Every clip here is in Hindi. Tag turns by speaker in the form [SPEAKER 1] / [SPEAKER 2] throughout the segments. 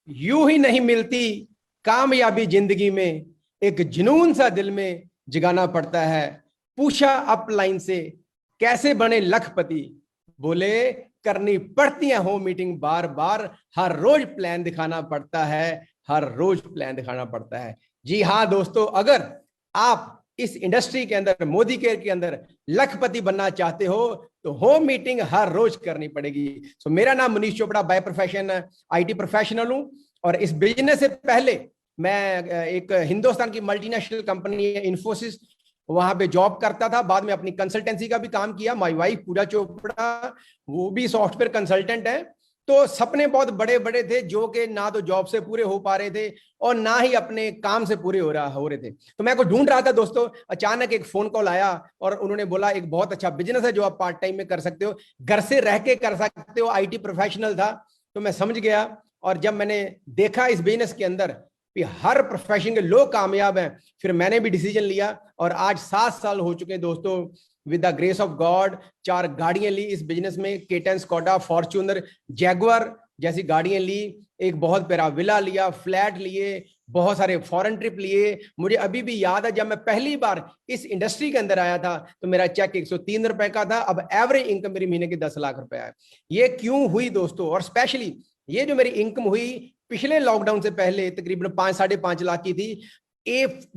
[SPEAKER 1] यूं ही नहीं मिलती कामयाबी जिंदगी में, एक जुनून सा दिल में जगाना पड़ता है। पूछा अपलाइन से कैसे बने लखपति, बोले करनी पड़ती है होम मीटिंग बार बार, हर रोज प्लान दिखाना पड़ता है, हर रोज प्लान दिखाना पड़ता है। जी हाँ दोस्तों, अगर आप इस इंडस्ट्री के अंदर, मोदी केयर के अंदर लखपति बनना चाहते हो तो होम मीटिंग हर रोज करनी पड़ेगी। सो मेरा नाम Manish Chopra, by profession IT professional हूं, और इस बिजनेस से पहले मैं एक हिंदुस्तान की मल्टीनेशनल कंपनी है इन्फोसिस, वहां पे जॉब करता था। बाद में अपनी कंसल्टेंसी का भी काम किया। माय वाइफ पूजा चोपड़ा, वो भी सॉफ्टवेयर कंसल्टेंट है। तो सपने बहुत बड़े बड़े थे जो कि ना तो जॉब से पूरे हो पा रहे थे और ना ही अपने काम से पूरे हो रहे थे। तो मैं को ढूंढ रहा था दोस्तों, अचानक एक फोन कॉल आया और उन्होंने बोला एक बहुत अच्छा बिजनेस है जो आप पार्ट टाइम में कर सकते हो, घर से रह के कर सकते हो, आईटी प्रोफेशनल था। तो मैं समझ गया, और जब मैंने देखा इस बिजनेस के अंदर कि हर प्रोफेशन के लोग कामयाब हैं, फिर मैंने भी डिसीजन लिया। और आज 7 साल हो चुके हैं दोस्तों, with the grace of God. 4 गाड़ियां ली इस बिजनेस में, केटन, स्कॉडा, फॉर्च्यूनर, जैगुआर जैसी गाड़ियां ली, एक बहुत प्यारा विला लिया, फ्लैट लिए, बहुत सारे फॉरेन ट्रिप लिए। मुझे अभी भी याद है जब मैं पहली बार इस इंडस्ट्री के अंदर आया था तो मेरा चेक 103 रुपए का था, अब एवरेज इनकम मेरी महीने की 10 लाख रुपए है। ये क्यों हुई दोस्तों? और स्पेशली ये जो मेरी इनकम हुई पिछले लॉकडाउन से पहले तकरीबन 5-5.5 लाख की थी,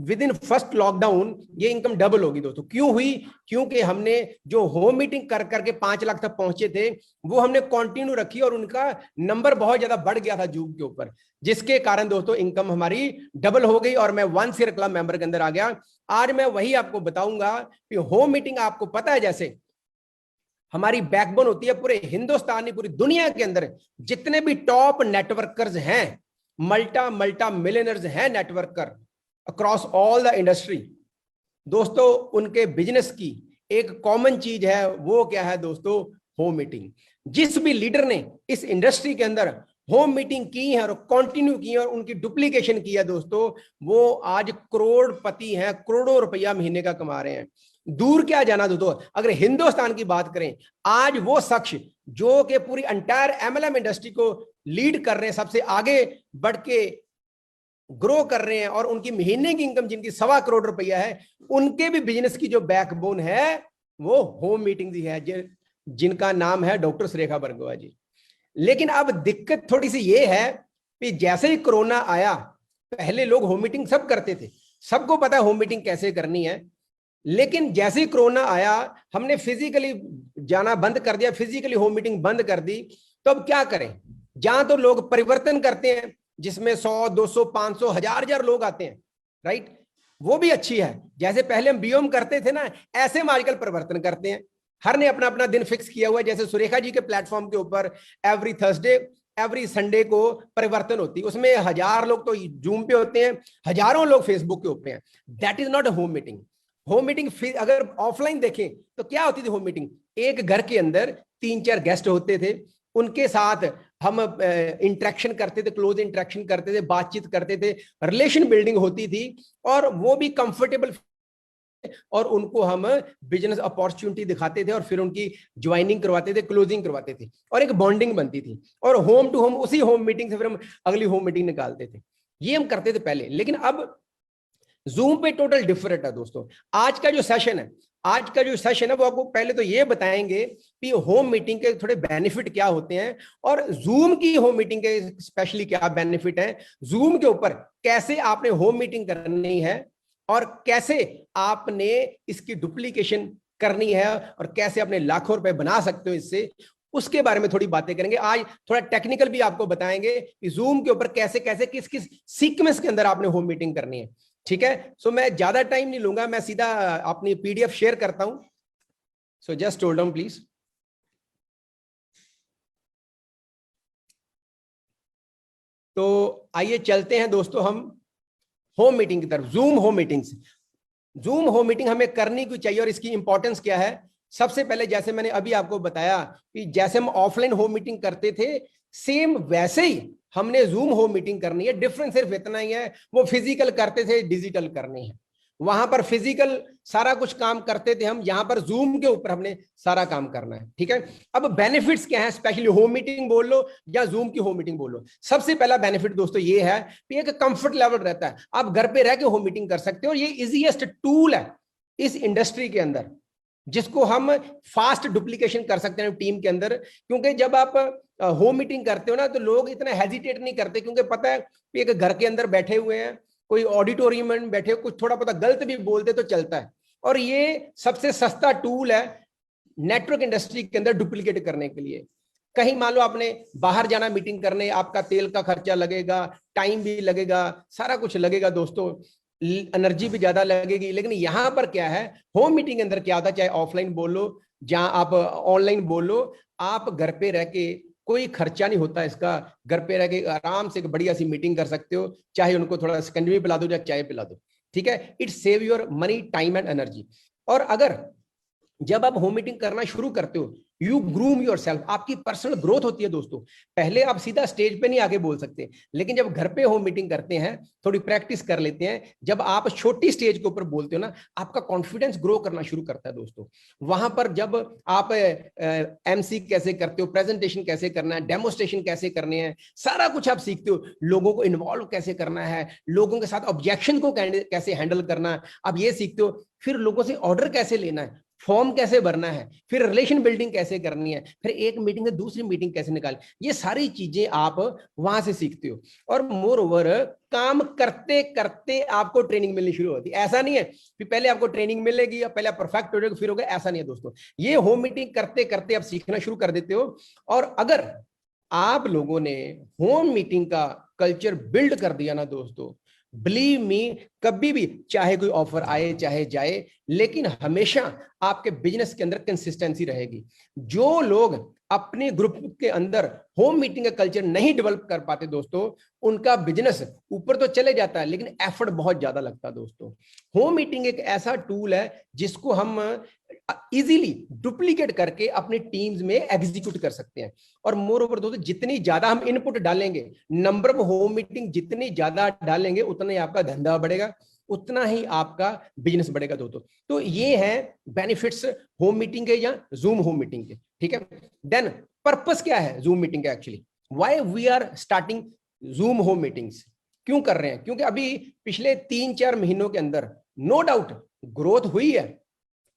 [SPEAKER 1] विद इन फर्स्ट लॉकडाउन ये इनकम डबल होगी दोस्तों। क्यों हुई? क्योंकि हमने जो होम मीटिंग कर करके 5 लाख तक पहुंचे थे वो हमने कंटिन्यू रखी, और उनका नंबर बहुत ज्यादा बढ़ गया था जूम के ऊपर, जिसके कारण दोस्तों इनकम हमारी डबल हो गई और मैं 1 सीयर क्लब मेंबर के अंदर आ गया। आज मैं वही आपको बताऊंगा कि होम मीटिंग, आपको पता है जैसे हमारी बैकबोन होती है पूरे हिंदुस्तान, पूरी दुनिया के अंदर जितने भी टॉप नेटवर्कर्स हैं, मल्टा मिलियनर्स हैं networker across all the industry दोस्तों, उनके बिजनेस की एक कॉमन चीज है। वो क्या है दोस्तों? Home meeting. जिस भी लीडर ने इस इंडस्ट्री के अंदर होम मीटिंग की है और कंटिन्यू की है और उनकी डुप्लीकेशन की है दोस्तों, वो आज करोड़पति हैं, करोड़ों रुपया महीने का कमा रहे हैं। दूर क्या जाना दोस्तों, अगर हिंदुस्तान की बात करें, आज वो शख्स जो कि पूरी एंटायर एमएलएम इंडस्ट्री को लीड कर रहे हैं, सबसे आगे बढ़ के ग्रो कर रहे हैं, और उनकी महीने की इनकम जिनकी 1.25 करोड़ रुपया है, उनके भी बिजनेस की जो बैकबोन है वो होम मीटिंग ही है, जिनका नाम है डॉक्टर सुरेखा बरगोहा जी। लेकिन अब दिक्कत थोड़ी सी ये है कि जैसे ही कोरोना आया, पहले लोग होम मीटिंग सब करते थे, सबको पता है होम मीटिंग कैसे करनी है, लेकिन जैसे ही कोरोना आया हमने फिजिकली जाना बंद कर दिया, फिजिकली होम मीटिंग बंद कर दी। तो अब क्या करें? जहां तो लोग परिवर्तन करते हैं जिसमें 100, 200, 500, हजार लोग आते हैं, राइट, वो भी अच्छी है। जैसे पहले हम बीओम करते थे ना, ऐसे हम आजकल परिवर्तन करते हैं। हर ने अपना अपना दिन फिक्स किया हुआ है। जैसे सुरेखा जी के प्लेटफॉर्म के ऊपर एवरी थर्सडे, एवरी संडे को परिवर्तन होती है, उसमें 1000 लोग तो जूम पे होते हैं, हजारों लोग फेसबुक के ऊपर हैं। That is not a home meeting. Home meeting अगर ऑफलाइन देखें तो क्या होती थी होम मीटिंग? एक घर के अंदर 3-4 गेस्ट होते थे, उनके साथ हम इंटरेक्शन करते थे, क्लोज इंटरेक्शन करते थे, बातचीत करते थे, रिलेशन बिल्डिंग होती थी, और वो भी कंफर्टेबल, और उनको हम बिजनेस अपॉर्चुनिटी दिखाते थे और फिर उनकी ज्वाइनिंग करवाते थे, क्लोजिंग करवाते थे, और एक बॉन्डिंग बनती थी। और होम टू होम, उसी होम मीटिंग से फिर हम अगली होम मीटिंग निकालते थे। ये हम करते थे पहले। लेकिन अब जूम पे टोटल डिफरेंट है दोस्तों। आज का जो सेशन है वो आपको पहले तो ये बताएंगे कि होम मीटिंग के थोड़े बेनिफिट क्या होते हैं, और जूम की होम मीटिंग के स्पेशली क्या बेनिफिट है, जूम के ऊपर कैसे आपने होम मीटिंग करनी है, और कैसे आपने इसकी डुप्लीकेशन करनी है, और कैसे अपने लाखों रुपए बना सकते हो इससे, उसके बारे में थोड़ी बातें करेंगे। आज थोड़ा टेक्निकल भी आपको बताएंगे कि जूम के ऊपर कैसे कैसे किस किस सीक्वेंस के अंदर आपने होम मीटिंग करनी है। ठीक है, सो मैं ज्यादा टाइम नहीं लूंगा, मैं सीधा अपनी पीडीएफ शेयर करता हूं। So just hold on please. तो आइए चलते हैं दोस्तों हम होम मीटिंग की तरफ। Zoom home meetings, zoom home meeting हमें करनी क्यों चाहिए और इसकी इंपॉर्टेंस क्या है? सबसे पहले जैसे मैंने अभी आपको बताया कि जैसे हम ऑफलाइन होम मीटिंग करते थे, सेम वैसे ही हमने जूम होम मीटिंग करनी है। डिफरेंस सिर्फ इतना ही है, वो फिजिकल करते थे, डिजिटल करनी है। वहां पर फिजिकल सारा कुछ काम करते थे हम, यहां पर जूम के ऊपर हमने सारा काम करना है। ठीक है, अब बेनिफिट्स क्या है, स्पेशली होम मीटिंग बोल लो या जूम की होम मीटिंग बोल लो। सबसे पहला बेनिफिट दोस्तों ये है कि एक कंफर्ट लेवल रहता है, आप घर पे रह के होम मीटिंग कर सकते हो। और ये इजीएस्ट टूल है इस इंडस्ट्री के अंदर, जिसको हम फास्ट डुप्लीकेशन कर सकते हैं टीम के अंदर। क्योंकि जब आप होम मीटिंग करते हो ना, तो लोग इतना हेजिटेट नहीं करते, क्योंकि पता है कि एक घर के अंदर बैठे हुए हैं, कोई ऑडिटोरियम में बैठे, कुछ थोड़ा पता गलत भी बोलते तो चलता है। और ये सबसे सस्ता टूल है नेटवर्क इंडस्ट्री के अंदर डुप्लीकेट करने के लिए। कहीं मान लो आपने बाहर जाना मीटिंग करने, आपका तेल का खर्चा लगेगा, टाइम भी लगेगा, सारा कुछ लगेगा दोस्तों, एनर्जी भी ज्यादा लगेगी। लेकिन यहां पर क्या है, होम मीटिंग के अंदर क्या होता है, चाहे ऑफलाइन बोलो जहां आप ऑनलाइन बोलो, आप घर पे रह के कोई खर्चा नहीं होता इसका, घर पे रह के आराम से एक बढ़िया सी मीटिंग कर सकते हो, चाहे उनको थोड़ा सिकंजी पिला दो या चाय पिला दो। ठीक है, it save your money, time and energy. और अगर जब आप होम मीटिंग करना शुरू करते हो, यू ग्रूम योर सेल्फ, आपकी पर्सनल ग्रोथ होती है दोस्तों। पहले आप सीधा स्टेज पे नहीं आके बोल सकते, लेकिन जब घर पे होम मीटिंग करते हैं, थोड़ी प्रैक्टिस कर लेते हैं, जब आप छोटी स्टेज के ऊपर बोलते हो ना, आपका कॉन्फिडेंस ग्रो करना शुरू करता है दोस्तों। वहां पर जब आप एमसी कैसे करते हो, प्रेजेंटेशन कैसे करना है, डेमोस्ट्रेशन कैसे करने हैं, सारा कुछ आप सीखते हो। लोगों को इन्वॉल्व कैसे करना है, लोगों के साथ ऑब्जेक्शन को कैसे हैंडल करना है, आप ये सीखते हो। फिर लोगों से ऑर्डर कैसे लेना है, फॉर्म कैसे भरना है, फिर रिलेशन बिल्डिंग कैसे करनी है, फिर एक मीटिंग से दूसरी मीटिंग कैसे निकाल, ये सारी चीजें आप वहां से सीखते हो। और मोर ओवर काम करते करते आपको ट्रेनिंग मिलनी शुरू होती है। ऐसा नहीं है कि पहले आपको ट्रेनिंग मिलेगी या पहले आप परफेक्ट हो जाओगे फिर होगा, ऐसा नहीं है दोस्तों। ये होम मीटिंग करते करते आप सीखना शुरू कर देते हो। और अगर आप लोगों ने होम मीटिंग का कल्चर बिल्ड कर दिया ना दोस्तों, बिलीव मी, कभी भी चाहे कोई ऑफर आए चाहे जाए, लेकिन हमेशा आपके बिजनेस के अंदर कंसिस्टेंसी रहेगी। जो लोग अपने ग्रुप के अंदर होम मीटिंग का कल्चर नहीं डेवलप कर पाते दोस्तों, उनका बिजनेस ऊपर तो चले जाता है, लेकिन एफर्ट बहुत ज्यादा लगता है दोस्तों। होम मीटिंग एक ऐसा टूल है जिसको हम इजीली डुप्लीकेट करके अपनी टीम्स में एग्जीक्यूट कर सकते हैं। और मोर ओवर दोस्तों, जितनी ज्यादा हम इनपुट डालेंगे, नंबर ऑफ होम मीटिंग जितनी ज्यादा डालेंगे, उतना ही आपका धंधा बढ़ेगा, उतना ही आपका बिजनेस बढ़ेगा दोस्तों। तो ये है बेनिफिट्स होम मीटिंग के या जूम होम मीटिंग के। ठीक है, देन पर्पस क्या है जूम मीटिंग का, actually why we are starting Zoom home meetings, क्यों कर रहे हैं? क्योंकि अभी पिछले 3-4 महीनों के अंदर नो डाउट ग्रोथ हुई है,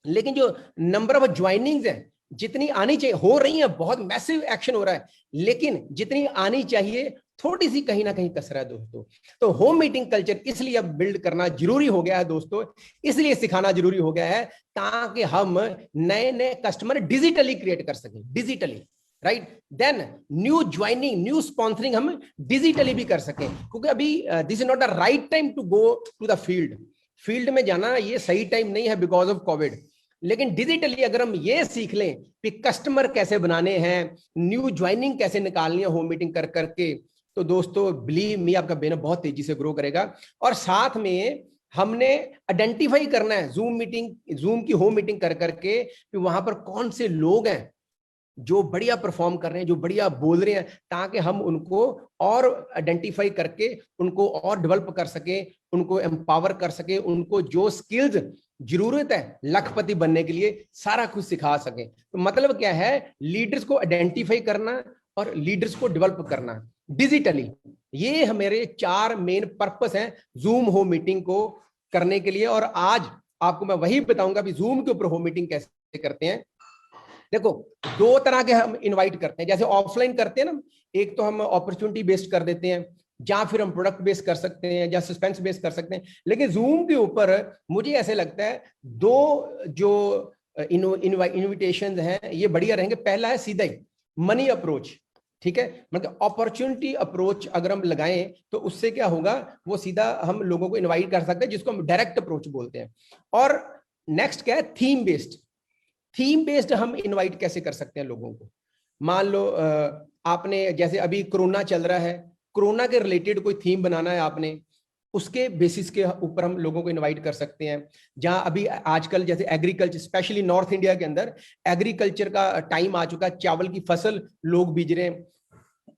[SPEAKER 1] लेकिन जो नंबर ऑफ ज्वाइनिंग्स है जितनी आनी चाहिए, हो रही है, बहुत मैसिव एक्शन हो रहा है, लेकिन जितनी आनी चाहिए थोड़ी सी कहीं ना कहीं कसर है दोस्तों। तो होम मीटिंग कल्चर इसलिए अब बिल्ड करना जरूरी हो गया है दोस्तों, इसलिए सिखाना जरूरी हो गया है, ताकि हम नए नए कस्टमर डिजिटली क्रिएट कर सकें, digitally, right. Then new joining, new sponsoring हम डिजिटली भी कर सकें, क्योंकि अभी this is not the right time to go to the field में जाना ये सही टाइम नहीं है बिकॉज ऑफ कोविड। लेकिन डिजिटली अगर हम ये सीख लें कि कस्टमर कैसे बनाने हैं, न्यू ज्वाइनिंग कैसे निकालनी है होम मीटिंग कर करके, तो दोस्तों बिलीव मी, आपका बिजनेस बहुत तेजी से ग्रो करेगा। और साथ में हमने आइडेंटिफाई करना है जूम की होम मीटिंग कर करके कि वहां पर कौन से लोग हैं जो बढ़िया परफॉर्म कर रहे हैं, जो बढ़िया बोल रहे हैं, ताकि हम उनको और आइडेंटिफाई करके उनको और डेवलप कर सके, उनको एम्पावर कर सके, उनको जो स्किल्स जरूरत है लखपति बनने के लिए सारा कुछ सिखा सके। तो मतलब क्या है, लीडर्स को आइडेंटिफाई करना और लीडर्स को डेवलप करना डिजिटली, ये हमारे 4 मेन पर्पस हैं जूम होम मीटिंग को करने के लिए। और आज आपको मैं वही बताऊंगा भी जूम के ऊपर होम मीटिंग कैसे करते हैं। देखो, 2 तरह के हम इनवाइट करते हैं, जैसे ऑफलाइन करते हैं ना, एक तो हम अपॉर्चुनिटी बेस्ड कर देते हैं, या फिर हम प्रोडक्ट बेस कर सकते हैं, या सस्पेंस बेस कर सकते हैं। लेकिन जूम के ऊपर मुझे ऐसे लगता है 2 जो इनविटेशन हैं ये बढ़िया रहेंगे। पहला है सीधा ही मनी अप्रोच, ठीक है, मतलब अपॉर्चुनिटी अप्रोच अगर हम लगाएं तो उससे क्या होगा, वो सीधा हम लोगों को इनवाइट कर सकते हैं, जिसको हम डायरेक्ट अप्रोच बोलते हैं। और नेक्स्ट क्या है, थीम बेस्ड हम इनवाइट कैसे कर सकते हैं लोगों को। मान लो आपने, जैसे अभी कोरोना चल रहा है, कोरोना के रिलेटेड कोई थीम बनाना है आपने, उसके बेसिस के ऊपर हम लोगों को इनवाइट कर सकते हैं। जहां अभी आजकल जैसे एग्रीकल्चर, स्पेशली नॉर्थ इंडिया के अंदर एग्रीकल्चर का टाइम आ चुका है, चावल की फसल लोग बीज रहे हैं,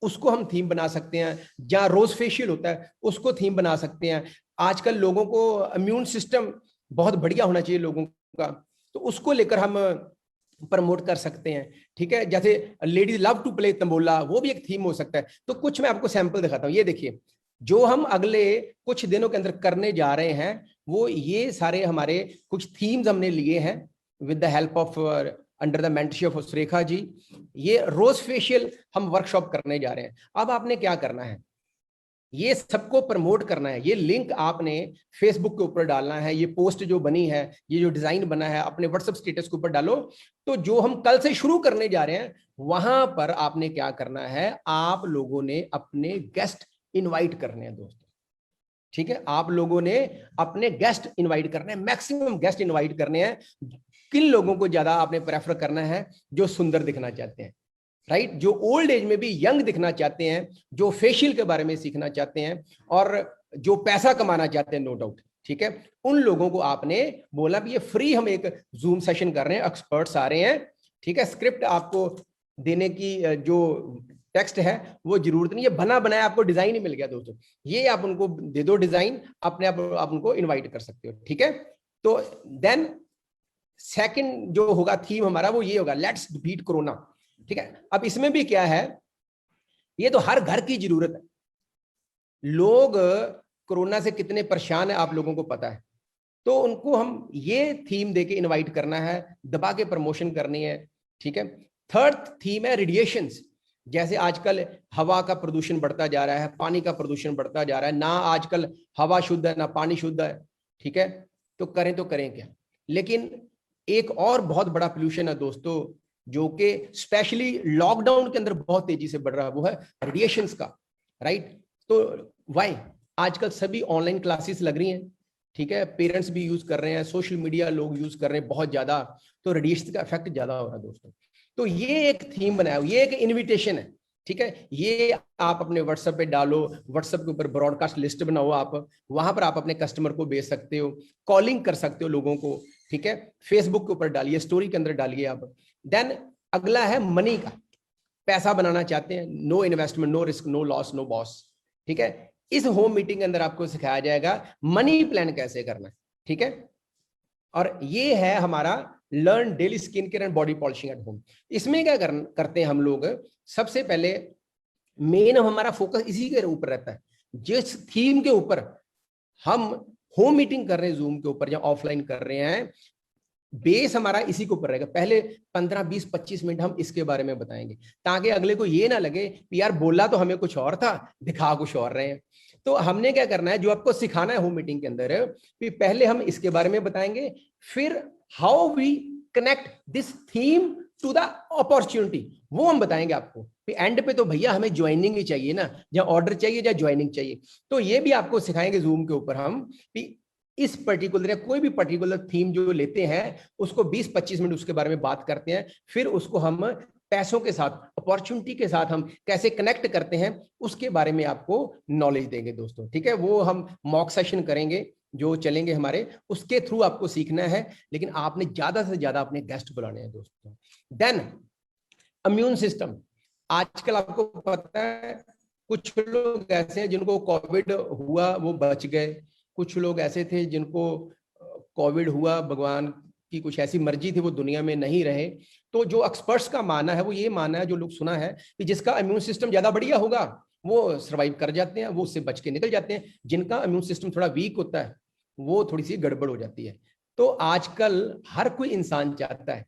[SPEAKER 1] उसको हम थीम बना सकते हैं। जहां रोज फेशियल होता है उसको थीम बना सकते हैं। आजकल लोगों को इम्यून सिस्टम बहुत बढ़िया होना चाहिए लोगों का, तो उसको लेकर हम प्रमोट कर सकते हैं। ठीक है, जैसे ladies love to play tambola, वो भी एक थीम हो सकता है। तो कुछ मैं आपको सैंपल दिखाता हूँ, ये देखिए जो हम अगले कुछ दिनों के अंदर करने जा रहे हैं, वो ये सारे हमारे कुछ थीम्स हमने लिए हैं with the help of under the mentorship of Surekha ji. ये रोज फेशियल हम वर्कशॉप करने जा रहे हैं। अब आपने क्या करना है, ये सबको प्रमोट करना है। ये लिंक आपने फेसबुक के ऊपर डालना है, ये पोस्ट जो बनी है, ये जो डिजाइन बना है, अपने व्हाट्सएप स्टेटस के ऊपर डालो। तो जो हम कल से शुरू करने जा रहे हैं, वहां पर आपने क्या करना है, आप लोगों ने अपने गेस्ट इनवाइट करने हैं दोस्तों। ठीक है, आप लोगों ने अपने गेस्ट इनवाइट करने हैं, मैक्सिमम गेस्ट इनवाइट करने हैं। किन लोगों को ज्यादा आपने प्रेफर करना है, जो सुंदर दिखना चाहते हैं, राइट, जो ओल्ड एज में भी यंग दिखना चाहते हैं, जो फेशियल के बारे में सीखना चाहते हैं, और जो पैसा कमाना चाहते हैं, नो डाउट। ठीक है, उन लोगों को आपने बोला भी ये फ्री हम एक जूम सेशन कर रहे हैं, एक्सपर्ट्स आ रहे हैं। ठीक है, स्क्रिप्ट आपको देने की जो टेक्स्ट है वो जरूरत नहीं है, बना बनाया आपको डिजाइन ही मिल गया दोस्तों, ये आप उनको दे दो डिजाइन, अपने आप उनको इनवाइट कर सकते हो। ठीक है, तो देन सेकंड जो होगा थीम हमारा, वो ये होगा, लेट्स बीट कोरोना। ठीक है, अब इसमें भी क्या है, ये तो हर घर की जरूरत है। लोग कोरोना से कितने परेशान है आप लोगों को पता है, तो उनको हम ये थीम देके इनवाइट करना है, दबा के प्रमोशन करनी है। ठीक है, थर्ड थीम है रेडिएशंस। जैसे आजकल हवा का प्रदूषण बढ़ता जा रहा है, पानी का प्रदूषण बढ़ता जा रहा है, ना आजकल हवा शुद्ध है ना पानी शुद्ध है। ठीक है, तो करें क्या। लेकिन एक और बहुत बड़ा पोल्यूशन है दोस्तों, जो कि स्पेशली लॉकडाउन के अंदर बहुत तेजी से बढ़ रहा है, वो है रेडिएशंस का, राइट। तो वाई आजकल सभी ऑनलाइन क्लासेस लग रही हैं। ठीक है, पेरेंट्स भी यूज कर रहे हैं, सोशल मीडिया लोग यूज कर रहे हैं बहुत ज्यादा, तो रेडिएशन का इफेक्ट ज्यादा हो रहा है दोस्तों। तो ये एक थीम बनाया, ये एक इन्विटेशन है। ठीक है, ये आप अपने व्हाट्सएप पे डालो, व्हाट्सएप के ऊपर ब्रॉडकास्ट लिस्ट बनाओ, आप वहां पर आप अपने कस्टमर को भेज सकते हो, कॉलिंग कर सकते हो लोगों को। ठीक है, फेसबुक के ऊपर डालिए, स्टोरी के अंदर डालिए आप। देन अगला है मनी का, पैसा बनाना चाहते हैं, no investment, no risk, no loss, no boss. ठीक है, इस होम मीटिंग के अंदर आपको सिखाया जाएगा मनी प्लान कैसे करना है। ठीक है, और ये है हमारा learn daily skin care and body polishing at home. इसमें क्या करते हैं हम लोग, सबसे पहले मेन हमारा फोकस इसी के ऊपर रहता है, जिस थीम के ऊपर हम होम मीटिंग कर रहे हैं, जूम के ऊपर या ऑफलाइन कर रहे हैं, बेस हमारा इसी के ऊपर रहेगा। पहले 15, 20, 25 मिनट हम इसके बारे में बताएंगे, ताकि अगले को ये ना लगे कि यार बोला तो हमें कुछ और था, दिखा कुछ और रहे हैं। तो हमने क्या करना है, जो आपको सिखाना है होम मीटिंग के अंदर, कि पहले हम इसके बारे में बताएंगे, फिर how we connect this theme to the opportunity, वो हम बताएंगे आपको। एंड पे तो भैया हमें ज्वाइनिंग ही चाहिए ना, या ऑर्डर चाहिए या ज्वाइनिंग चाहिए, तो ये भी आपको सिखाएंगे जूम के ऊपर हम, कि इस पर्टिकुलर या कोई भी पर्टिकुलर थीम जो लेते हैं, उसको 20-25 मिनट उसके बारे में बात करते हैं, फिर उसको हम पैसों के साथ, अपॉर्चुनिटी के साथ हम कैसे कनेक्ट करते हैं, उसके बारे में आपको नॉलेज देंगे दोस्तों। ठीक है, वो हम मॉक सेशन करेंगे, जो चलेंगे हमारे, उसके थ्रू आपको सीखना है, लेकिन आपने ज्यादा से ज्यादा अपने गेस्ट बुलाने हैं दोस्तों। देन इम्यून सिस्टम, आजकल आपको पता है कुछ लोग ऐसे हैं जिनको कोविड हुआ वो बच गए, कुछ लोग ऐसे थे जिनको कोविड हुआ, भगवान की कुछ ऐसी मर्जी थी, वो दुनिया में नहीं रहे। तो जो एक्सपर्ट्स का मानना है वो ये मानना है, जो लोग सुना है, कि जिसका इम्यून सिस्टम ज्यादा बढ़िया होगा वो सर्वाइव कर जाते हैं, वो उससे बच के निकल जाते हैं। जिनका इम्यून सिस्टम थोड़ा वीक होता है वो थोड़ी सी गड़बड़ हो जाती है। तो आजकल हर कोई इंसान चाहता है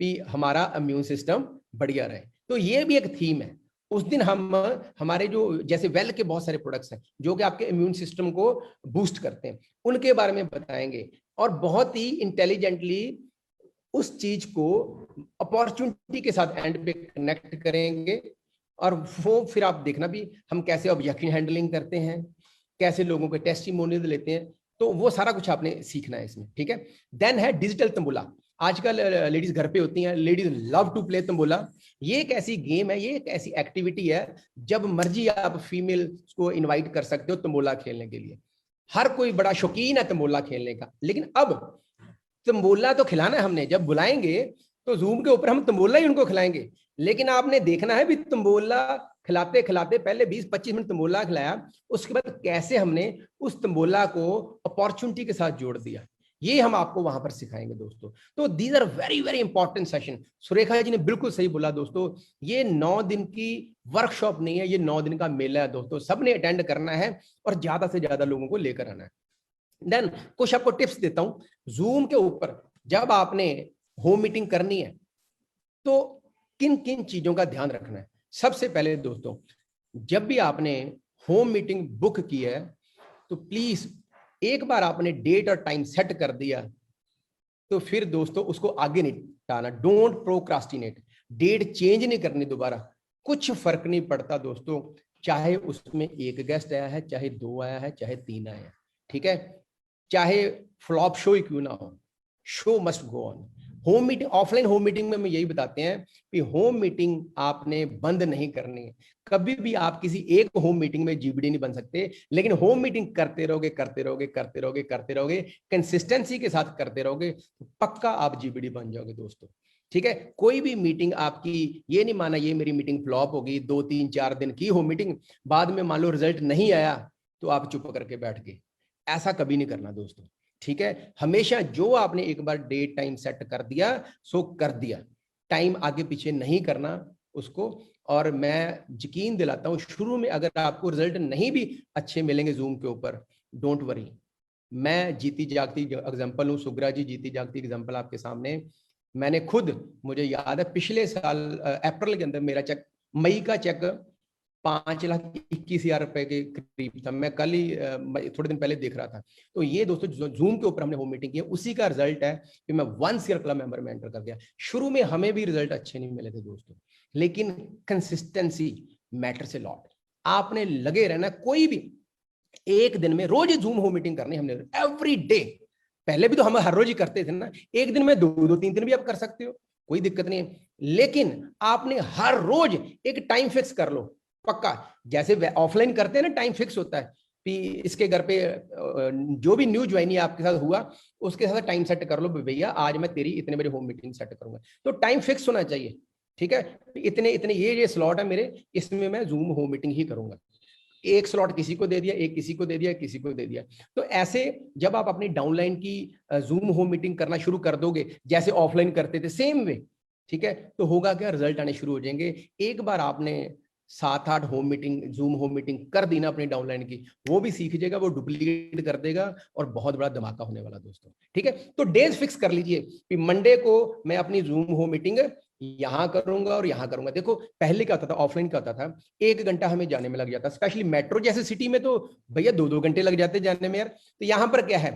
[SPEAKER 1] कि हमारा इम्यून सिस्टम बढ़िया रहे, तो ये भी एक थीम है। उस दिन हम हमारे जो जैसे वेल के बहुत सारे प्रोडक्ट्स हैं जो कि आपके इम्यून सिस्टम को बूस्ट करते हैं, उनके बारे में बताएंगे, और बहुत ही इंटेलिजेंटली उस चीज को अपॉर्चुनिटी के साथ एंड पे कनेक्ट करेंगे। और वो फिर आप देखना भी हम कैसे ऑब्जेक्शन हैंडलिंग करते हैं, कैसे लोगों के टेस्टिमोनियल लेते हैं, तो वो सारा कुछ आपने सीखना है इसमें। ठीक है, देन है डिजिटल तंबोला। आजकल लेडीज घर पे होती हैं, ladies love to play tambola. ये एक ऐसी गेम है, ये एक ऐसी एक्टिविटी है, जब मर्जी आप फीमेल को इनवाइट कर सकते हो तंबोला खेलने के लिए। हर कोई बड़ा शौकीन है तंबोला खेलने का, लेकिन अब तंबोला तो खिलाना है हमने, जब बुलाएंगे तो जूम के ऊपर हम तंबोला ही उनको खिलाएंगे, लेकिन आपने देखना है भी तंबोला खिलाते खिलाते पहले 20-25 मिनट तंबोला खिलाया, उसके बाद कैसे हमने उस तंबोला को अपॉर्चुनिटी के साथ जोड़ दिया, ये हम आपको वहां पर सिखाएंगे दोस्तों। तो these are very very important session. Surekha ji ने बिल्कुल सही बोला दोस्तों, ये 9 दिन की वर्कशॉप नहीं है, ये 9 दिन का मेला है दोस्तों, सबने अटेंड करना है और ज्यादा से ज्यादा लोगों को लेकर आना है। देन कुछ आपको टिप्स देता हूं। जूम के ऊपर जब आपने होम मीटिंग करनी है तो किन किन चीजों का ध्यान रखना है। सबसे पहले दोस्तों, जब भी आपने होम मीटिंग बुक की है तो प्लीज एक बार आपने डेट और टाइम सेट कर दिया तो फिर दोस्तों उसको आगे नहीं टालना। डोंट प्रोक्रास्टिनेट, डेट चेंज नहीं करनी दोबारा, कुछ फर्क नहीं पड़ता दोस्तों, चाहे उसमें 1 गेस्ट आया है, चाहे 2 आया है, चाहे 3 आया है, ठीक है, चाहे फ्लॉप शो ही क्यों ना हो, show must go on. Home meeting, offline home meeting में यही बताते हैं कि होम मीटिंग आपने बंद नहीं करनी है। कभी भी आप किसी एक होम मीटिंग में जीबीडी नहीं बन सकते, लेकिन होम मीटिंग करते रहोगे करते रहोगे करते रहोगे करते रहोगे, कंसिस्टेंसी के साथ करते रहोगे तो पक्का आप जीबीडी बन जाओगे दोस्तों, ठीक है। कोई भी मीटिंग आपकी, ये नहीं माना ये मेरी मीटिंग फ्लॉप होगी, 2-3-4 दिन की हो मीटिंग, बाद में मान लो रिजल्ट नहीं आया तो आप चुप करके बैठ गए, ऐसा कभी नहीं करना दोस्तों, ठीक है। हमेशा जो आपने एक बार डेट टाइम सेट कर दिया सो कर दिया, टाइम आगे पीछे नहीं करना उसको। और मैं यकीन दिलाता हूं, शुरू में अगर आपको रिजल्ट नहीं भी अच्छे मिलेंगे जूम के ऊपर, डोंट वरी, मैं जीती जागती एग्जांपल हूं, सुग्रा जी जीती जागती एग्जांपल आपके सामने। मैंने खुद, मुझे याद है पिछले साल अप्रैल के अंदर मेरा चेक, मई का चेक 5,21,000 रुपए के करीब था। मैं कल ही थोड़े दिन पहले देख रहा था। तो ये दोस्तों जूम के ऊपर हमने होम मीटिंग की, उसी का रिजल्ट है कि मैं 1 ईयर क्लब मेंबर में एंटर कर गया। शुरू में हमें भी रिजल्ट अच्छे नहीं मिले थे दोस्तों, लेकिन कंसिस्टेंसी मैटर से लॉट, आपने लगे रहना। कोई भी एक दिन में, रोज जूम होम मीटिंग करनी हमने, एवरी डे। पहले भी तो हम हर रोज ही करते थे ना, एक दिन में 2-3 दिन भी आप कर सकते हो, कोई दिक्कत नहीं है, लेकिन आपने हर रोज एक टाइम फिक्स कर लो पक्का। जैसे ऑफलाइन करते हैं ना, टाइम फिक्स होता है कि इसके घर पे जो भी न्यू ज्वाइनिंग आपके साथ हुआ उसके साथ टाइम सेट कर लो, भैया आज मैं तेरी इतने बजे होम मीटिंग सेट करूंगा, तो टाइम फिक्स होना चाहिए, ठीक है। इतने इतने ये स्लॉट है मेरे, इसमें मैं जूम होम मीटिंग ही करूंगा। एक स्लॉट किसी को दे दिया, एक किसी को दे दिया, किसी को दे दिया। तो ऐसे जब आप अपनी डाउनलाइन की जूम होम मीटिंग करना शुरू कर दोगे जैसे ऑफलाइन करते थे सेम वे, ठीक है, तो होगा क्या, रिजल्ट आने शुरू हो जाएंगे। एक बार आपने 7-8 home meeting, zoom home meeting कर दी ना अपनी डाउनलाइन की, वो भी सीख जाएगा, वो डुप्लीकेट कर देगा और बहुत बड़ा धमाका होने वाला दोस्तों, ठीक है। तो डेज फिक्स कर लीजिए कि मंडे को मैं अपनी जूम होम मीटिंग यहां करूंगा और यहां करूंगा। देखो पहले क्या होता था, ऑफलाइन क्या होता था, 1 घंटा हमें जाने में लग जाता, स्पेशली मेट्रो जैसे सिटी में तो भैया 2-2 घंटे लग जाते जाने में यार। तो यहां पर क्या है,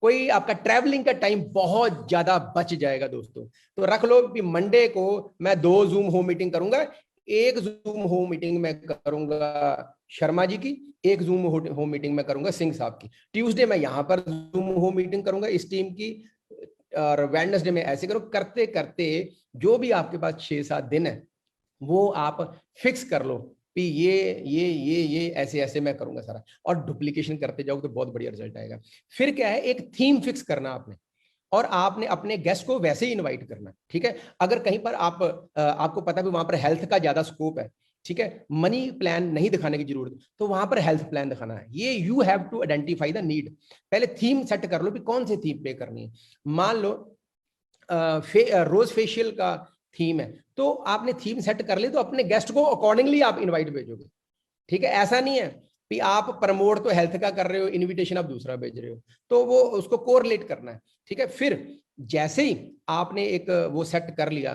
[SPEAKER 1] कोई आपका ट्रैवलिंग का टाइम बहुत ज्यादा बच जाएगा दोस्तों। तो रख लो कि मंडे को मैं 2 जूम होम मीटिंग करूंगा, एक जूम होम मीटिंग में करूंगा शर्मा जी की, एक जूम होम मीटिंग में करूंगा सिंह साहब की। ट्यूसडे में यहां पर जूम होम मीटिंग करूंगा इस टीम की, और वेडनेसडे में ऐसे करो। करते करते जो भी आपके पास 6-7 दिन है वो आप फिक्स कर लो कि ये ऐसे ऐसे मैं करूंगा सारा, और डुप्लीकेशन करते जाओ तो बहुत बढ़िया रिजल्ट आएगा। फिर क्या है, एक थीम फिक्स करना आपने, और आपने अपने गेस्ट को वैसे ही इनवाइट करना, ठीक है। अगर कहीं पर आपको पता है वहां पर हेल्थ का ज्यादा स्कोप है, ठीक है, मनी प्लान नहीं दिखाने की जरूरत, तो वहां पर हेल्थ प्लान दिखाना है। ये you have to identify the need. पहले थीम सेट कर लो कि कौन सी थीम पे करनी है। मान लो रोज फेशियल का थीम है, तो आपने थीम सेट कर ली, तो अपने गेस्ट को अकॉर्डिंगली आप इनवाइट भेजोगे, ठीक है। ऐसा नहीं है कि आप प्रमोट तो हेल्थ का कर रहे हो, इनविटेशन आप दूसरा भेज रहे हो, तो वो उसको कोरिलेट करना है, ठीक है। फिर जैसे ही आपने एक वो सेट कर लिया,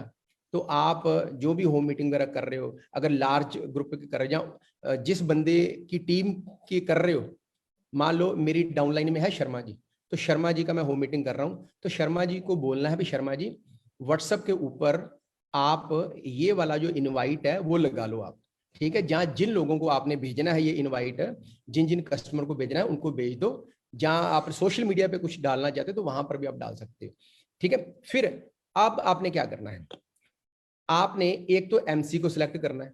[SPEAKER 1] तो आप जो भी होम मीटिंग वगैरह कर रहे हो, अगर लार्ज ग्रुप की कर रहे हो, जिस बंदे की टीम की कर रहे हो, मान लो मेरी डाउनलाइन में है शर्मा जी, तो शर्मा जी का मैं होम मीटिंग कर रहा हूं, तो शर्मा जी को बोलना है भी शर्मा जी व्हाट्सएप के ऊपर आप ये वाला जो इनवाइट है वो लगा लो आप, ठीक है। जहां जिन लोगों को आपने भेजना है ये इनवाइट, जिन जिन कस्टमर को भेजना है उनको भेज दो। जहां आप सोशल मीडिया पे कुछ डालना चाहते हो तो वहां पर भी आप डाल सकते हो, ठीक है। फिर अब आपने क्या करना है, आपने एक तो एमसी को सिलेक्ट करना है,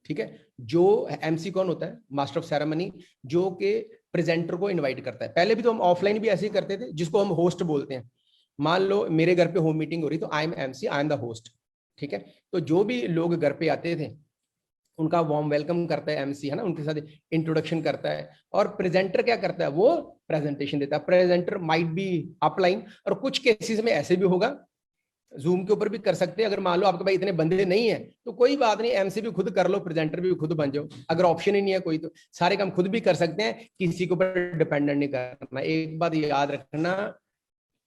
[SPEAKER 1] ठीक है। जो एमसी कौन होता है, मास्टर ऑफ सेरेमनी, जो के प्रेजेंटर को इनवाइट करता है। पहले भी तो हम ऑफलाइन भी ऐसे ही करते थे, जिसको हम होस्ट बोलते हैं। मान लो मेरे घर पे होम मीटिंग हो रही, तो I am MC, I am the host, ठीक है। तो जो भी लोग घर पे आते थे उनका वार्म वेलकम करता है एमसी, है ना, उनके साथ इंट्रोडक्शन करता है। और प्रेजेंटर क्या करता है, वो प्रेजेंटेशन देता है। प्रेजेंटर माइट बी अपलाइन, और कुछ केसेस में ऐसे भी होगा, जूम के ऊपर भी कर सकते हैं। अगर मान लो आपके पास इतने बंदे नहीं है तो कोई बात नहीं, एमसी भी खुद कर लो, प्रेजेंटर भी खुद बन जाओ। अगर ऑप्शन ही नहीं है कोई तो सारे काम खुद भी कर सकते हैं, किसी के ऊपर डिपेंडेंट नहीं करना। एक बात याद रखना,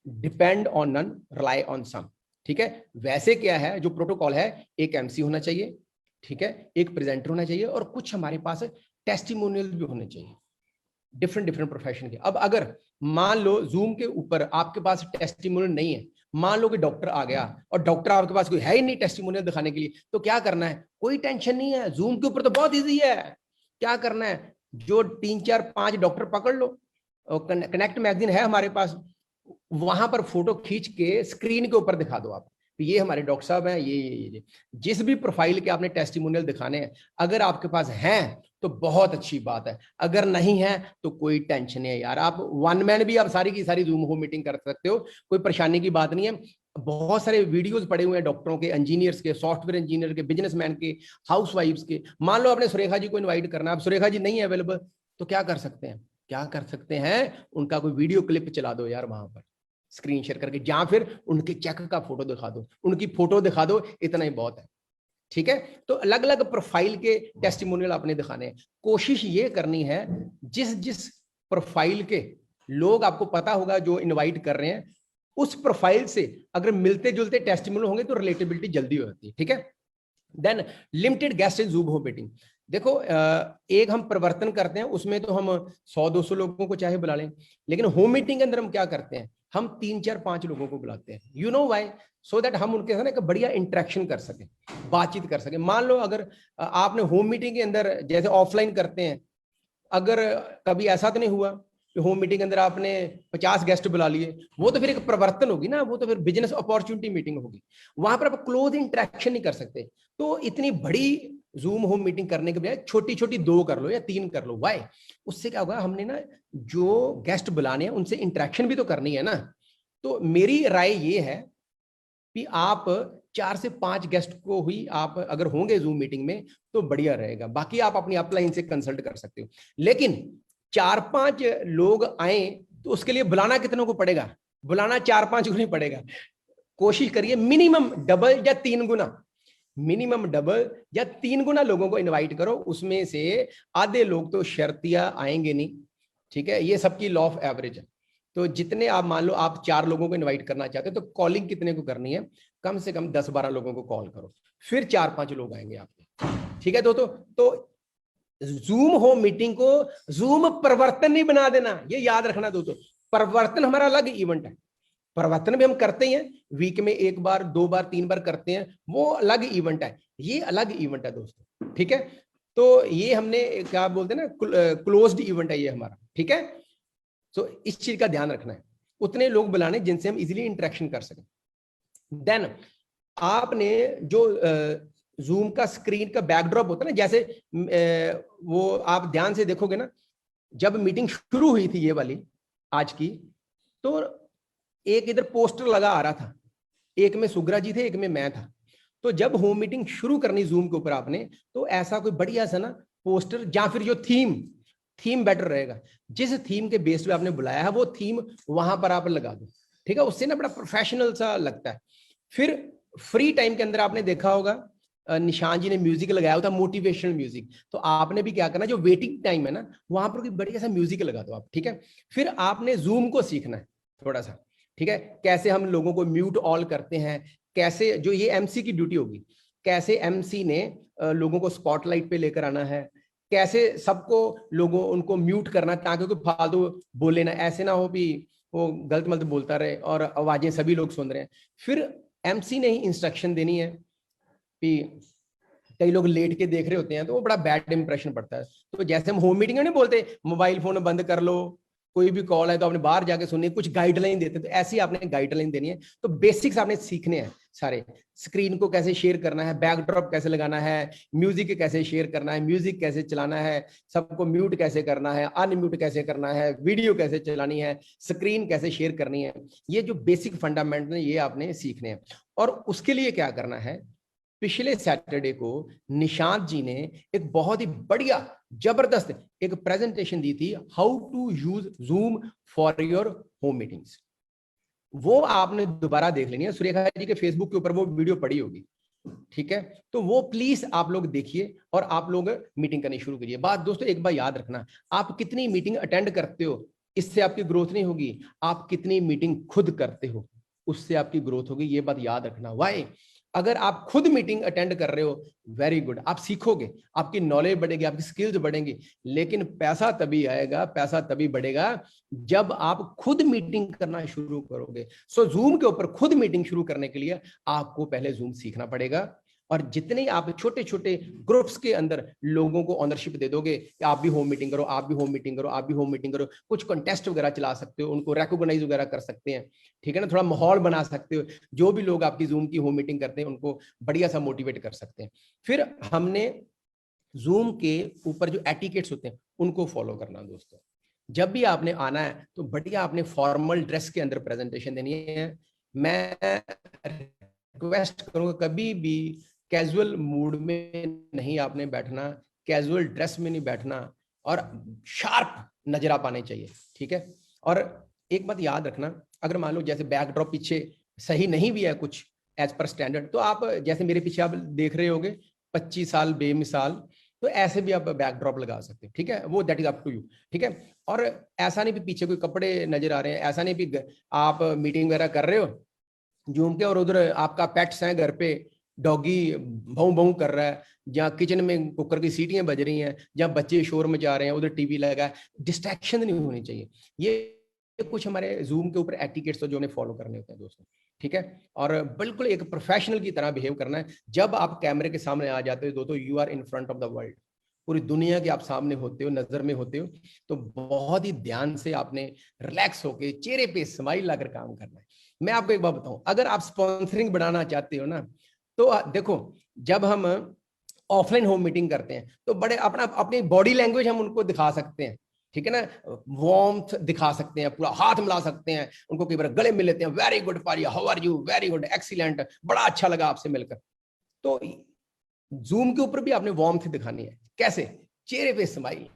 [SPEAKER 1] depend on none, rely on some. ठीक है, वैसे क्या है जो प्रोटोकॉल है, एक एमसी होना चाहिए, ठीक है, एक प्रेजेंटर होना चाहिए, और कुछ हमारे पास टेस्टिमोनियल भी होने चाहिए डिफरेंट डिफरेंट प्रोफेशन के। अब अगर मान लो जूम के ऊपर आपके पास टेस्टिमोनियल नहीं है, मान लो कि डॉक्टर आ गया और डॉक्टर आपके पास कोई है ही नहीं टेस्टिमोनियल दिखाने के लिए, तो क्या करना है, कोई टेंशन नहीं है, जूम के ऊपर तो बहुत इजी है। क्या करना है, जो 3 4 5 डॉक्टर पकड़ लो, कनेक्ट मैगजीन है हमारे पास, वहां पर फोटो खींच के स्क्रीन के ऊपर दिखा दो आप, ये हमारे डॉक्टर साहब हैं, ये जिस भी प्रोफाइल के आपने टेस्टिमोनियल दिखाने हैं, अगर आपके पास हैं तो बहुत अच्छी बात है, अगर नहीं है तो कोई टेंशन नहीं है यार। आप वन मैन भी आप सारी की सारी जूम होम मीटिंग कर सकते हो, कोई परेशानी की बात नहीं है। बहुत सारे वीडियोस पड़े हुए हैं डॉक्टरों के, इंजीनियर्स के, सॉफ्टवेयर इंजीनियर के, बिजनेसमैन के, हाउसवाइफ्स के। मान लो आपने सुरेखा जी को इन्वाइट करना, अब सुरेखा जी नहीं है अवेलेबल, तो क्या कर सकते हैं, क्या कर सकते हैं, उनका कोई वीडियो क्लिप चला दो यार वहां पर स्क्रीन शेयर करके, या फिर उनके चेक का फोटो दिखा दो, उनकी फोटो दिखा दो, इतना ही बहुत है। ठीक है, तो अलग अलग प्रोफाइल के टेस्टिमोनियल आपने दिखाने हैं। कोशिश ये करनी है जिस जिस प्रोफाइल के लोग आपको पता होगा जो इनवाइट कर रहे हैं, उस प्रोफाइल से अगर मिलते जुलते टेस्टिमोनियल होंगे तो रिलेटेबिलिटी जल्दी हो जाती है। ठीक है, then limited guest in Zoom home meeting. देखो एक हम परिवर्तन करते हैं, उसमें तो हम 100 200 लोगों को चाहे बुला लें, लेकिन होम मीटिंग के अंदर हम क्या करते हैं, हम 3 4 5 लोगों को बुलाते हैं। You know why, so that हम उनके साथ एक बढ़िया इंटरेक्शन कर सकें, बातचीत कर सकें। मान लो अगर आपने होम मीटिंग के अंदर जैसे ऑफलाइन करते हैं, अगर कभी ऐसा तो नहीं हुआ कि होम मीटिंग के अंदर आपने 50 गेस्ट बुला लिए, वो तो फिर एक परिवर्तन होगी ना, वो तो फिर बिजनेस अपॉर्चुनिटी मीटिंग होगी, वहां पर आप क्लोज इंटरेक्शन नहीं कर सकते। तो इतनी बड़ी जूम होम मीटिंग करने के बजाय छोटी छोटी 2 कर लो या 3 कर लो। वाई, उससे क्या होगा, हमने ना जो गेस्ट बुलाने हैं उनसे इंटरेक्शन भी तो करनी है ना। तो मेरी राय ये है कि आप 4 से 5 गेस्ट को ही आप अगर होंगे जूम मीटिंग में तो बढ़िया रहेगा, बाकी आप अपनी अपलाइन से कंसल्ट कर सकते हो। लेकिन 4 5 लोग आए तो उसके लिए बुलाना कितनों को पड़ेगा, बुलाना 4 5 को नहीं पड़ेगा। कोशिश करिए मिनिमम डबल या 3 गुना, मिनिमम डबल या 3 गुना लोगों को इनवाइट करो, उसमें से आधे लोग तो शर्तिया आएंगे नहीं। ठीक है, ये सबकी लॉ ऑफ एवरेज है। तो जितने आप मान लो आप 4 लोगों को इनवाइट करना चाहते हो तो कॉलिंग कितने को करनी है, कम से कम 10 12 लोगों को कॉल करो, फिर 4 5 लोग आएंगे आपके। ठीक है, तो जूम होम मीटिंग को जूम परिवर्तन नहीं बना देना, ये याद रखना दोस्तों। परिवर्तन हमारा अलग इवेंट है, परिवर्तन भी हम करते हैं, वीक में 1 बार 2 बार 3 बार करते हैं, वो अलग इवेंट है, ये अलग इवेंट है दोस्तों। ठीक है, तो ये हमने क्या बोलते हैं ना, क्लोज्ड इवेंट है ये हमारा। ठीक है, तो इस चीज का ध्यान रखना है, उतने लोग बुलाने जिनसे हम इजीली इंटरेक्शन कर सकें। देन आपने जो जूम का स्क्रीन का बैकड्रॉप होता है ना, जैसे वो आप ध्यान से देखोगे ना, जब मीटिंग शुरू हुई थी ये वाली आज की, तो एक इधर पोस्टर लगा आ रहा था, एक में सुग्रा जी थे, एक में मैं था। तो जब होम मीटिंग शुरू करनी जूम के ऊपर आपने, तो ऐसा कोई बढ़िया सा ना पोस्टर, या फिर जो थीम बेटर रहेगा, जिस थीम के बेस पे आपने बुलाया है वो थीम वहां पर आप लगा दो। ठीक है, उससे ना बड़ा प्रोफेशनल सा लगता है। फिर फ्री टाइम के अंदर आपने देखा होगा निशान जी ने म्यूजिक लगाया था, मोटिवेशनल म्यूजिक, तो आपने भी क्या करना, जो वेटिंग टाइम है ना वहां पर कोई बढ़िया सा म्यूजिक लगा दो आप। ठीक है, फिर आपने जूम को सीखना है थोड़ा सा। ठीक है, कैसे हम लोगों को म्यूट ऑल करते हैं, कैसे, जो ये एमसी की ड्यूटी होगी, कैसे एमसी ने लोगों को स्पॉटलाइट पे लेकर आना है, कैसे सबको लोगों उनको म्यूट करना ताकि कोई फालतू बोले ना, ऐसे ना हो भी वो गलत मलत बोलता रहे और आवाजें सभी लोग सुन रहे हैं। फिर एमसी ने ही इंस्ट्रक्शन देनी है कि कई लोग लेट के देख रहे होते हैं तो वो बड़ा बैड इंप्रेशन पड़ता है। तो जैसे हम होम मीटिंग में नहीं बोलते मोबाइल फोन बंद कर लो, कोई भी कॉल है तो आपने बाहर जाके सुननी, कुछ गाइडलाइन देते, तो ऐसी आपने गाइडलाइन देनी है। तो बेसिक्स आपने सीखने हैं सारे, स्क्रीन को कैसे शेयर करना है, बैकड्रॉप कैसे लगाना है, म्यूजिक कैसे शेयर करना है, म्यूजिक कैसे चलाना है, सबको म्यूट कैसे करना है, अनम्यूट कैसे करना है, वीडियो कैसे चलानी है, स्क्रीन कैसे शेयर करनी है, ये जो बेसिक फंडामेंटल ये आपने सीखने हैं। और उसके लिए क्या करना है, पिछले सैटरडे को निशांत जी ने एक बहुत ही बढ़िया जबरदस्त एक प्रेजेंटेशन दी थी, how to use Zoom for your home meetings. वो आपने दोबारा देख लेनी है, सुरेखा जी के फेसबुक के ऊपर वो वीडियो पड़ी होगी, ठीक है। तो वो प्लीज आप लोग देखिए और आप लोग मीटिंग करनी शुरू करिए। बात दोस्तों एक बार याद रखना, आप कितनी मीटिंग अटेंड करते हो इससे आपकी ग्रोथ नहीं होगी, आप कितनी मीटिंग खुद करते हो उससे आपकी ग्रोथ होगी, ये बात याद रखना। वाई? अगर आप खुद मीटिंग अटेंड कर रहे हो, वेरी गुड, आप सीखोगे, आपकी नॉलेज बढ़ेगी, आपकी स्किल्स बढ़ेंगी, लेकिन पैसा तभी आएगा, पैसा तभी बढ़ेगा जब आप खुद मीटिंग करना शुरू करोगे। सो जूम के ऊपर खुद मीटिंग शुरू करने के लिए आपको पहले जूम सीखना पड़ेगा। और जितने आप छोटे छोटे ग्रुप्स के अंदर लोगों को ऑनरशिप दे दोगे, आप भी होम मीटिंग करो, आप भी होम मीटिंग करो, आप भी होम मीटिंग करो, कुछ कंटेस्ट वगैरह चला सकते हो, उनको रिकॉग्नाइज वगैरह कर सकते हैं, ठीक है ना, थोड़ा माहौल बना सकते हो, जो भी लोग आपकी जूम की होम मीटिंग करते हैं उनको बढ़िया सा मोटिवेट कर सकते हैं। फिर हमने जूम के ऊपर जो एटिकेट्स होते हैं उनको फॉलो करना दोस्तों। जब भी आपने आना है तो बढ़िया आपने फॉर्मल ड्रेस के अंदर प्रेजेंटेशन देनी है। मैं रिक्वेस्ट करूंगा कभी भी कैजुअल मूड में नहीं आपने बैठना, कैजुअल ड्रेस में नहीं बैठना, और शार्प नजर आप आने चाहिए, ठीक है। और एक बात याद रखना, अगर मान लो जैसे बैकड्रॉप पीछे सही नहीं भी है कुछ एज पर स्टैंडर्ड, तो आप जैसे मेरे पीछे आप देख रहे होगे 25 साल बेमिसाल, तो ऐसे भी आप बैकड्रॉप लगा सकते हैं, ठीक है, वो that is up to you, ठीक है। और ऐसा नहीं भी पीछे कोई कपड़े नजर आ रहे हैं, ऐसा नहीं भी आप मीटिंग वगैरह कर रहे हो जूम के और उधर आपका पेट्स है घर पे, डॉगी भौं भौं कर रहा है, जहाँ किचन में कुकर की सीटियां बज रही हैं, जहाँ बच्चे शोर मचा रहे हैं, उधर टीवी लगा है, डिस्ट्रैक्शन नहीं होनी चाहिए। ये कुछ हमारे जूम के ऊपर एटिकेट्स जो हमें फॉलो करने होते हैं दोस्तों, ठीक है। और बिल्कुल एक प्रोफेशनल की तरह बिहेव करना है। जब आप कैमरे के सामने आ जाते हो दोस्तों, you are in front of the world, पूरी दुनिया के आप सामने होते हो, नजर में होते हो, तो बहुत ही ध्यान से आपने रिलैक्स होके चेहरे पे स्माइल लाकर काम करना है। मैं आपको एक बात बताऊं, अगर आप स्पॉन्सरिंग बढ़ाना चाहते हो ना, तो देखो जब हम ऑफलाइन होम मीटिंग करते हैं तो बड़े अपना अपनी बॉडी लैंग्वेज हम उनको दिखा सकते हैं, ठीक है ना, वार्मथ दिखा सकते हैं, पूरा हाथ मिला सकते हैं, उनको कई बार गले मिल लेते हैं, very good Pariya, how are you, very good, excellent, बड़ा अच्छा लगा आपसे मिलकर। तो जूम के ऊपर भी आपने वार्मथ दिखानी है, कैसे? चेहरे पे स्माइल,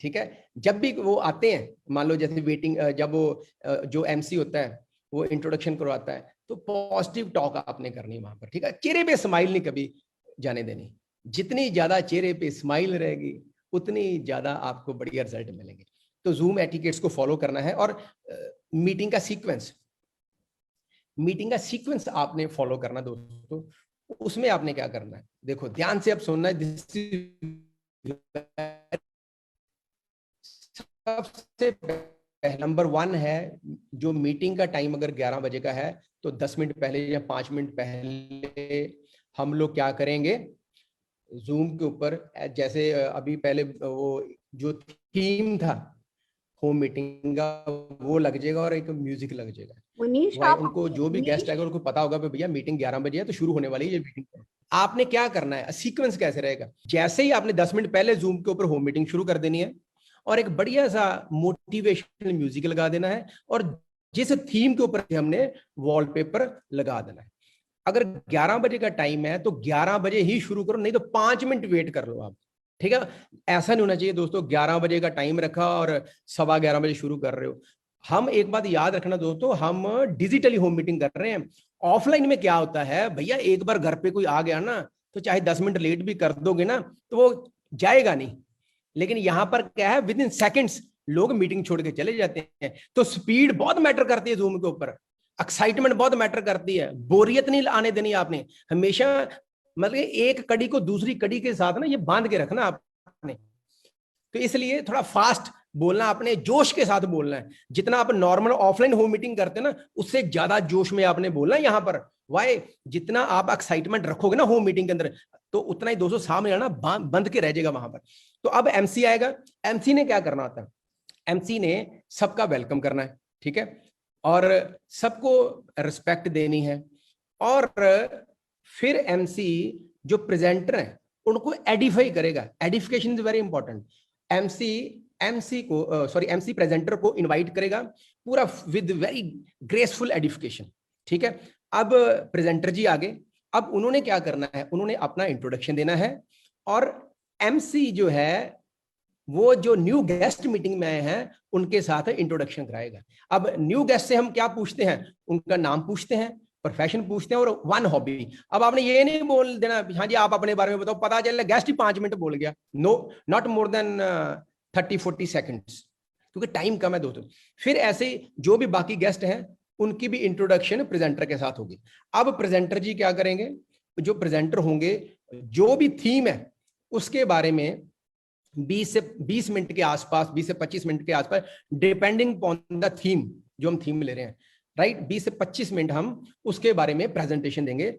[SPEAKER 1] ठीक है। जब भी वो आते हैं, मान लो जैसे वेटिंग, जब वो जो एमसी होता है वो इंट्रोडक्शन करवाता है, तो पॉजिटिव टॉक आपने करनी है वहां पर, ठीक है। चेहरे पे स्माइल नहीं कभी जाने देनी, जितनी ज्यादा चेहरे पे स्माइल रहेगी उतनी ज्यादा आपको बढ़िया रिजल्ट मिलेंगे। तो जूम एटिकेट्स को फॉलो करना है। और मीटिंग का सीक्वेंस आपने फॉलो करना दोस्तों। उसमें आपने क्या करना है, देखो ध्यान से अब सुनना है। सबसे नंबर 1 है, जो मीटिंग का टाइम अगर 11 बजे का है तो 10 मिनट पहले या 5 मिनट पहले हम लोग क्या करेंगे, जूम के ऊपर जैसे अभी पहले वो जो थीम था होम मीटिंग का वो लग जाएगा और एक म्यूजिक लग जाएगा। भाई उनको जो भी गेस्ट आएगा उनको पता होगा भैया मीटिंग 11 बजे है तो शुरू होने वाली है ये मीटिंग। आपने क्या करना है, सीक्वेंस कैसे रहेगा, जैसे ही आपने 10 मिनट पहले जूम के ऊपर होम मीटिंग शुरू कर देनी है और एक बढ़िया सा मोटिवेशनल म्यूजिक लगा देना है और जिस थीम के ऊपर हमने वॉलपेपर लगा देना है। अगर 11 बजे का टाइम है तो 11 बजे ही शुरू करो, नहीं तो 5 मिनट वेट कर लो आप, ठीक है। ऐसा नहीं होना चाहिए दोस्तों 11 बजे का टाइम रखा और 11:15 बजे शुरू कर रहे हो। हम एक बात याद रखना दोस्तों, हम डिजिटली होम मीटिंग कर रहे हैं। ऑफलाइन में क्या होता है भैया, एक बार घर पे कोई आ गया ना तो चाहे 10 मिनट लेट भी कर दोगे ना तो वो जाएगा नहीं, लेकिन यहां पर क्या है, विद इन सेकेंड्स लोग मीटिंग छोड़ के चले जाते हैं। तो स्पीड बहुत मैटर करती है जूम के ऊपर, एक्साइटमेंट बहुत मैटर करती है, बोरियत नहीं आने देनी आपने, हमेशा मतलब एक कड़ी को दूसरी कड़ी के साथ ना ये बांध के रखना आपने। तो इसलिए थोड़ा फास्ट बोलना, आपने जोश के साथ बोलना है। जितना आप नॉर्मल ऑफलाइन होम मीटिंग करते हैं ना उससे ज्यादा जोश में आपने बोलना है यहाँ पर। वाई, जितना आप एक्साइटमेंट रखोगे ना होम मीटिंग के अंदर तो उतना ही दोस्तों सामने आना बंद के रह जाएगा वहां पर। तो अब एमसी आएगा, एमसी ने क्या करना होता है, एमसी ने सबका वेलकम करना है, ठीक है, और सबको रिस्पेक्ट देनी है। और फिर एमसी जो प्रेजेंटर है उनको एडिफाई करेगा, edification is very important. MC presenter को इनवाइट करेगा पूरा विद वेरी ग्रेसफुल एडिफिकेशन, ठीक है। अब प्रेजेंटर जी आगे, अब उन्होंने क्या करना है, उन्होंने अपना इंट्रोडक्शन देना है और एमसी जो है वो जो न्यू गेस्ट मीटिंग में आए हैं उनके साथ इंट्रोडक्शन कराएगा। अब न्यू गेस्ट से हम क्या पूछते हैं, उनका नाम पूछते हैं, प्रोफेशन पूछते हैं और वन हॉबी। अब आपने ये नहीं बोल देना हाँ जी आप अपने बारे में बताओ, पता चल गेस्ट ही 5 मिनट बोल गया, no, not more than 30-40 seconds, क्योंकि टाइम कम है दोस्तों। फिर ऐसे जो भी बाकी गेस्ट हैं उनकी भी इंट्रोडक्शन प्रेजेंटर के साथ होगी। अब प्रेजेंटर जी क्या करेंगे, जो प्रेजेंटर होंगे जो भी थीम है उसके बारे में 20 से 20 मिनट के आसपास, 20 से 25 मिनट के आसपास, डिपेंडिंग अपॉन द थीम, जो हम थीम ले रहे हैं, राइट, 20 से 25 मिनट हम उसके बारे में प्रेजेंटेशन देंगे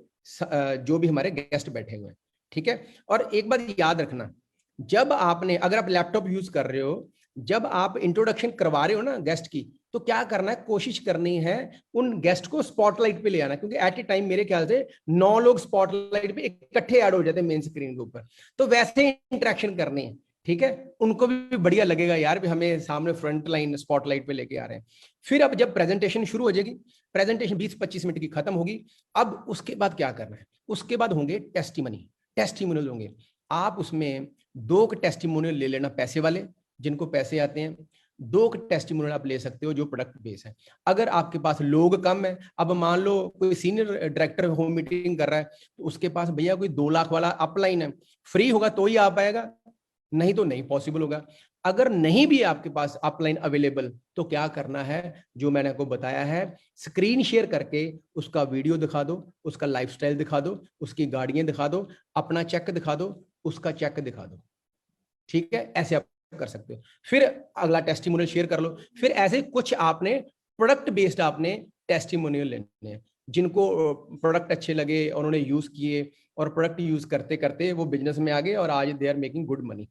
[SPEAKER 1] जो भी हमारे गेस्ट बैठे हुए हैं, ठीक है। और एक बात याद रखना, जब आपने, अगर आप लैपटॉप यूज कर रहे हो, जब आप इंट्रोडक्शन करवा रहे हो ना गेस्ट की, तो क्या करना है, कोशिश करनी है उन गेस्ट को स्पॉटलाइट पे ले आना, क्योंकि एट ए टाइम मेरे ख्याल से 9 लोग स्पॉटलाइट पे इकट्ठे ऐड हो जाते हैं मेन स्क्रीन के ऊपर, तो वैसे इंटरेक्शन करनी है, ठीक है। उनको भी बढ़िया लगेगा यार भी हमें सामने फ्रंट लाइन स्पॉटलाइट पे लेके आ रहे हैं। फिर अब जब प्रेजेंटेशन शुरू हो जाएगी, प्रेजेंटेशन 20-25 मिनट की खत्म होगी, अब उसके बाद क्या करना है, उसके बाद होंगे टेस्टिमोनियल होंगे। आप उसमें 2 टेस्टिमोनियल ले लेना, पैसे वाले जिनको पैसे आते हैं, 2 टेस्टिमोनियल आप ले सकते हो जो प्रोडक्ट बेस है। अगर आपके पास लोग कम है, अब मान लो कोई सीनियर डायरेक्टर होम मीटिंग कर रहा है, तो उसके पास भैया कोई 2 लाख वाला अपलाइन है, फ्री होगा तो ही आ पाएगा, नहीं तो नहीं पॉसिबल होगा। अगर नहीं भी आपके पास अपलाइन अवेलेबल, तो क्या करना है, जो मैंने आपको बताया है, स्क्रीन शेयर करके उसका वीडियो दिखा दो, उसका लाइफस्टाइल दिखा दो, उसकी गाड़ियां दिखा दो, अपना चेक दिखा दो, उसका चेक दिखा दो, ठीक है, ऐसे आप कर सकते हो। फिर अगला टेस्टिमोनियल शेयर कर लो। फिर ऐसे कुछ आपने प्रोडक्ट बेस्ड आपने टेस्टिमोनियल लेने हैं, जिनको प्रोडक्ट अच्छे लगे और उन्होंने यूज किए और प्रोडक्ट यूज करते करते वो बिजनेस में आ गए और आज they are making good money,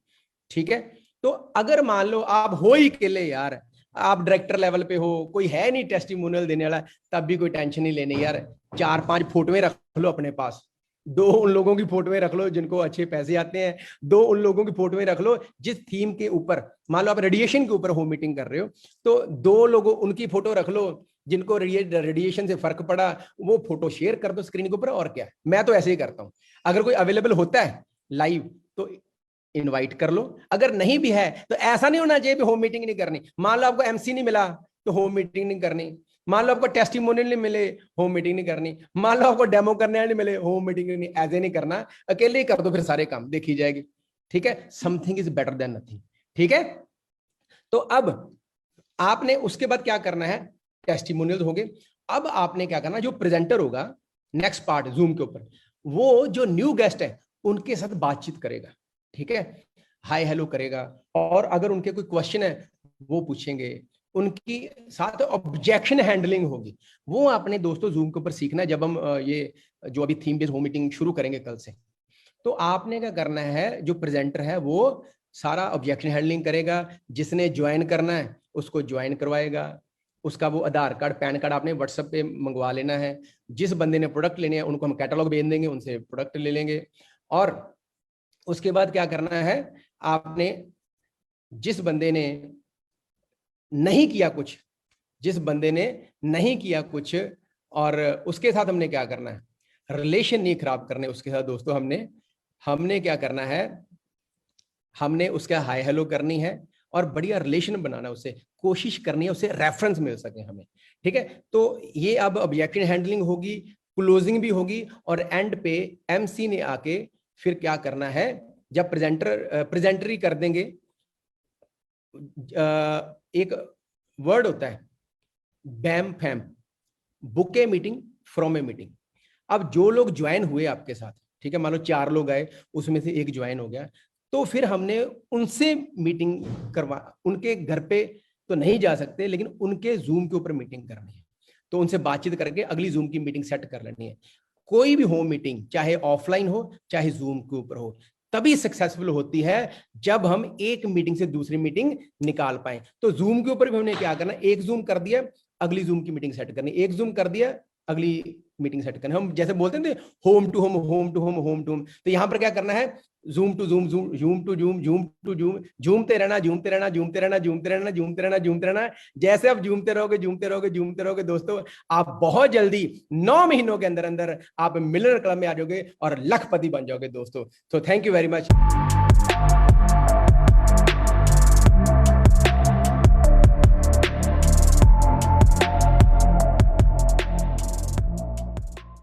[SPEAKER 1] ठीक है। तो अगर मान लो आप हो ही अकेले यार, आप डायरेक्टर लेवल पे हो, कोई है नहीं टेस्टिमोनियल देने वाला, तब भी कोई टेंशन नहीं लेनी यार, 4-5 फोटोएं रख लो अपने पास, 2 उन लोगों की फोटोएं रख लो जिनको अच्छे पैसे आते हैं, 2 उन लोगों की फोटोएं रख लो जिस थीम के ऊपर, मान लो आप रेडिएशन के ऊपर होम मीटिंग कर रहे हो, तो 2 लोगों उनकी फोटो रख लो जिनको रेडिएशन से फर्क पड़ा, वो फोटो शेयर कर दो स्क्रीन के ऊपर। और क्या, मैं तो ऐसे ही करता हूं। अगर कोई अवेलेबल होता है लाइव तो इनवाइट कर लो, अगर नहीं भी है तो ऐसा नहीं होना चाहिए होम मीटिंग नहीं करनी। मान लो आपको एमसी नहीं मिला तो होम मीटिंग नहीं करनी, मान लो आपको टेस्टिमोनियल नहीं मिले, होम मीटिंग नहीं करनी, मान लो आपको डेमो करने वाले मिले, होम मीटिंग नहीं, ऐसे नहीं करना, अकेले ही कर दो, फिर सारे काम देखी जाएगी, ठीक है। Something is better than nothing, ठीक है। तो अब आपने उसके बाद क्या करना है, टेस्टिमोनियल हो गए। अब आपने क्या करना, जो प्रेजेंटर होगा नेक्स्ट पार्ट जूम के ऊपर, वो जो न्यू गेस्ट है उनके साथ बातचीत करेगा, ठीक है, हाय हेलो करेगा, और अगर उनके कोई क्वेश्चन है वो पूछेंगे, उनकी साथ ऑब्जेक्शन हैंडलिंग होगी। वो आपने दोस्तों जूम के ऊपर सीखना है, जब हम ये जो अभी थीम बेस्ड होम मीटिंग शुरू करेंगे कल से, तो आपने क्या करना है, जो प्रेजेंटर है वो सारा ऑब्जेक्शन हैंडलिंग करेगा, जिसने ज्वाइन करना है उसको ज्वाइन करवाएगा, उसका वो आधार कार्ड पैन कार्ड आपने व्हाट्सएप पे मंगवा लेना है, जिस बंदे ने प्रोडक्ट लेने हैं उनको हम कैटलॉग भेज देंगे, उनसे प्रोडक्ट ले लेंगे। और उसके बाद क्या करना है, आपने जिस बंदे ने नहीं किया कुछ, जिस बंदे ने नहीं किया कुछ, और उसके साथ हमने क्या करना है, रिलेशन नहीं खराब करने उसके साथ दोस्तों, हमने क्या करना है, हमने उसका हाय हेलो करनी है और बढ़िया रिलेशन बनाना है, उससे कोशिश करनी है उससे रेफरेंस मिल सके हमें, ठीक है। तो ये अब ऑब्जेक्शन हैंडलिंग होगी, क्लोजिंग भी होगी, और एंड पे एमसी ने आके फिर क्या करना है, जब प्रेजेंटरी कर देंगे, एक वर्ड होता है बैम फैम, book a meeting from a meeting. अब जो लोग ज्वाइन हुए आपके साथ, ठीक है, मान लो 4 लोग आए, उसमें से एक ज्वाइन हो गया, तो फिर हमने उनसे मीटिंग करवा, उनके घर पे तो नहीं जा सकते, लेकिन उनके जूम के ऊपर मीटिंग करनी है, तो उनसे बातचीत करके अगली जूम की मीटिंग सेट कर लेनी है। कोई भी होम मीटिंग चाहे ऑफलाइन हो चाहे जूम के ऊपर हो, तभी सक्सेसफुल होती है जब हम एक मीटिंग से दूसरी मीटिंग निकाल पाए। तो जूम के ऊपर भी हमने क्या करना, एक जूम कर दिया, अगली जूम की मीटिंग सेट करनी, एक जूम कर दिया, अगली मीटिंग सेट करना है। हम जैसे बोलते थे home to home, home to home, home to home, तो यहां पर क्या करना है, Zoom to Zoom, Zoom to Zoom, Zoom to Zoom, झूमते रहना, झूमते रहना, झूमते रहना, झूमते रहना, झूमते रहना, झूमते रहना। जैसे आप झूमते रहोगे, झूमते रहोगे, झूमते रहोगे दोस्तों, आप बहुत जल्दी 9 महीनों के अंदर अंदर आप मिलियनर क्लब में आ जाओगे और लखपति बन जाओगे दोस्तों। तो थैंक यू वेरी मच।